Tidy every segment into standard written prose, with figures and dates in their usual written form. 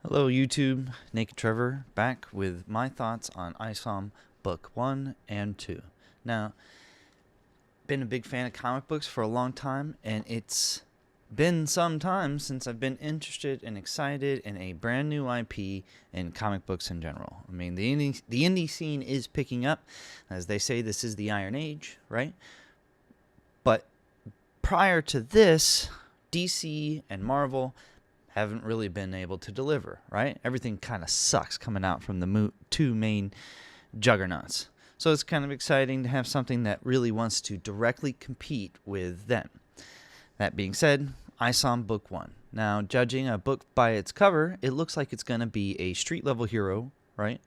Hello YouTube, Naked Trevor, back with my thoughts on Isom Book 1 and 2. Now, been a big fan of comic books for a long time, and it's been some time since I've been interested and excited in a brand new IP in comic books in general. I mean, the indie scene is picking up. As they say, this is the Iron Age, right? But prior to this, DC and Marvel haven't really been able to deliver, right? Everything kind of sucks coming out from the two main juggernauts. So it's kind of exciting to have something that really wants to directly compete with them. That being said, Isom Book 1. Now, judging a book by its cover, it looks like it's going to be a street-level hero, right?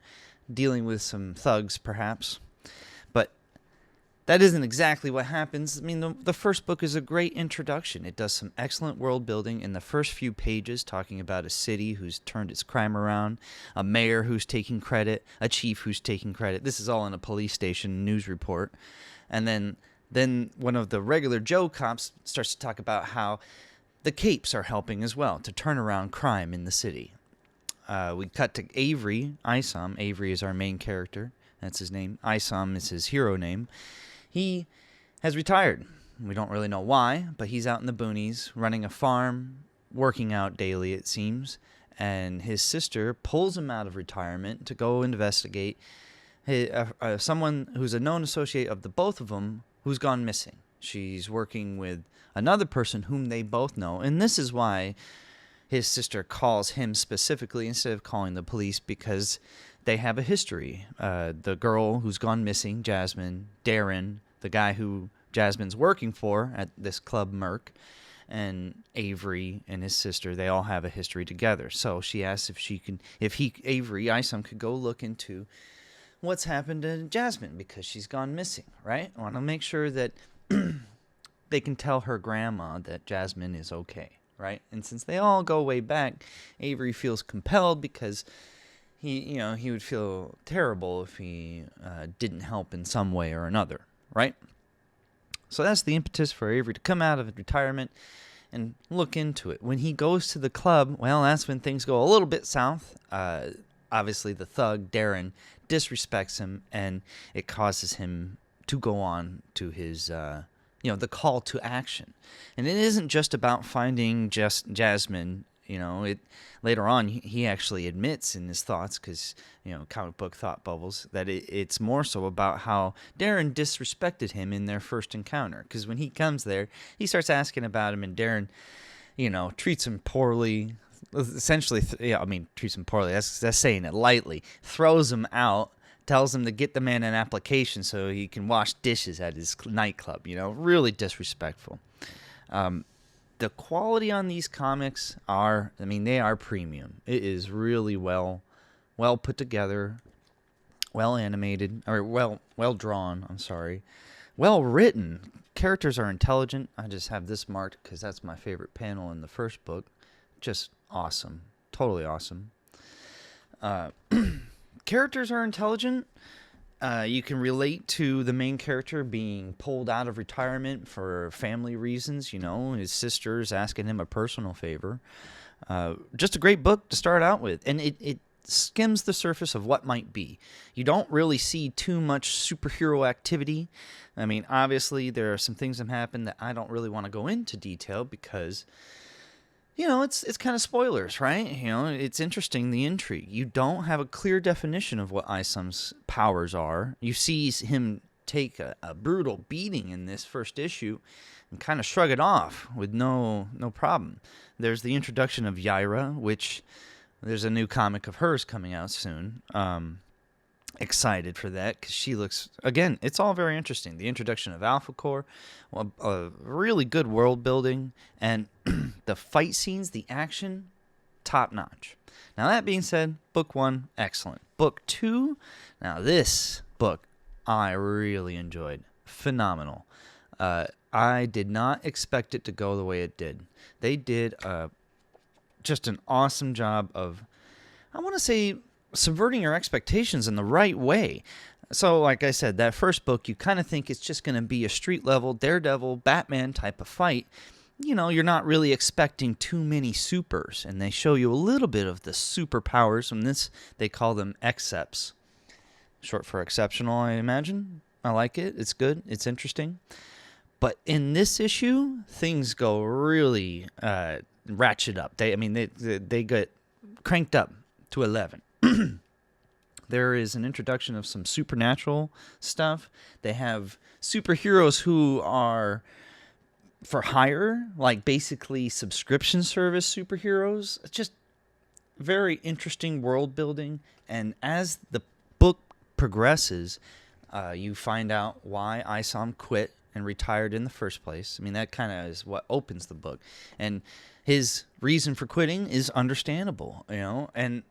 Dealing with some thugs, perhaps. But that isn't exactly what happens. I mean, the first book is a great introduction. It does some excellent world building in the first few pages, talking about a city who's turned its crime around, a mayor who's taking credit, a chief who's taking credit. This is all in a police station news report. And then one of the regular Joe cops starts to talk about how the capes are helping as well to turn around crime in the city. We cut to Avery, Isom. Avery is our main character. That's his name. Isom is his hero name. He has retired. We don't really know why, but he's out in the boonies, running a farm, working out daily, it seems. And his sister pulls him out of retirement to go investigate someone who's a known associate of the both of them who's gone missing. She's working with another person whom they both know, and this is why his sister calls him specifically instead of calling the police, because they have a history. The girl who's gone missing, Jasmine, Darren, the guy who Jasmine's working for at this club Merc, and Avery and his sister, they all have a history together. So she asks if Avery, Isom, could go look into what's happened to Jasmine because she's gone missing, right? I want to make sure that they can tell her grandma that Jasmine is okay, right? And since they all go way back, Avery feels compelled because he would feel terrible if he didn't help in some way or another, right? So that's the impetus for Avery to come out of retirement and look into it. When he goes to the club, well, that's when things go a little bit south. Obviously, the thug, Darren, disrespects him, and it causes him to go on to his, the call to action. And it isn't just about finding Jasmine. Later on, he actually admits in his thoughts, because, comic book thought bubbles, that it's more so about how Darren disrespected him in their first encounter. Because when he comes there, he starts asking about him, and Darren, treats him poorly. Essentially, treats him poorly. That's saying it lightly. Throws him out. Tells him to get the man an application so he can wash dishes at his nightclub. Really disrespectful. The quality on these comics they are premium. It is really well put together, well animated, or well drawn, I'm sorry. Well written. Characters are intelligent. I just have this marked because that's my favorite panel in the first book. Just awesome. Totally awesome. Characters are intelligent. You can relate to the main character being pulled out of retirement for family reasons. His sister's asking him a personal favor. Just a great book to start out with. And it skims the surface of what might be. You don't really see too much superhero activity. I mean, obviously, there are some things that happen that I don't really want to go into detail because it's kind of spoilers, right? It's interesting, the intrigue. You don't have a clear definition of what Isom's powers are. You see him take a brutal beating in this first issue and kind of shrug it off with no problem. There's the introduction of Yaira, which there's a new comic of hers coming out soon. Excited for that because she looks, again, it's all very interesting. The introduction of Alpha Core, a really good world building, and the fight scenes, the action, top notch. Now, that being said, book 1, excellent. Book 2, now this book I really enjoyed. Phenomenal. I did not expect it to go the way it did. They did just an awesome job of, I want to say, subverting your expectations in the right way. So, like I said, that first book, you kind of think it's just going to be a street-level Daredevil, Batman type of fight. you're not really expecting too many supers, and they show you a little bit of the superpowers. And this, they call them exceps, short for exceptional, I imagine. I like it. It's good. It's interesting. But in this issue, things go really ratchet up. They get cranked up to 11. There is an introduction of some supernatural stuff. They have superheroes who are for hire, like basically subscription service superheroes. It's just very interesting world building. And as the book progresses, you find out why Isom quit and retired in the first place. I mean, that kind of is what opens the book. And his reason for quitting is understandable, and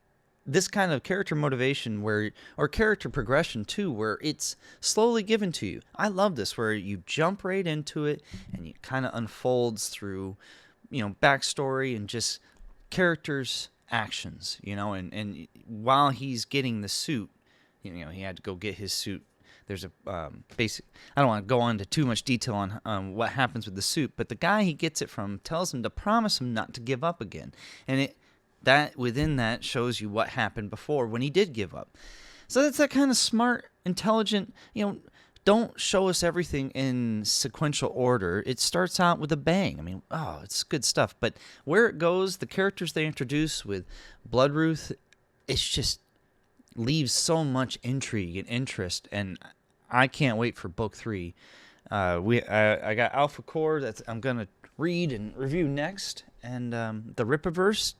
this kind of character motivation or character progression too, where it's slowly given to you. I love this, where you jump right into it and it kind of unfolds through, backstory and just characters' actions, and while he's getting the suit, he had to go get his suit. There's a basic, I don't want to go into too much detail on what happens with the suit, but the guy he gets it from tells him to promise him not to give up again. And that within that shows you what happened before when he did give up. So that's that kind of smart, intelligent, don't show us everything in sequential order. It starts out with a bang. I mean, it's good stuff. But where it goes, the characters they introduce with Bloodruth, it's just leaves so much intrigue and interest, and I can't wait for book 3. I got Alpha Core that I'm gonna read and review next, and the Rippaverse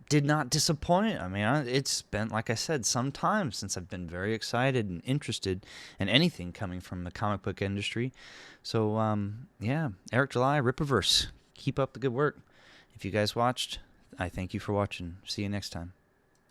did not disappoint. I mean, it's been, like I said, some time since I've been very excited and interested in anything coming from the comic book industry. So Eric July, Rippaverse, keep up the good work. If you guys watched, I thank you for watching. See you next time.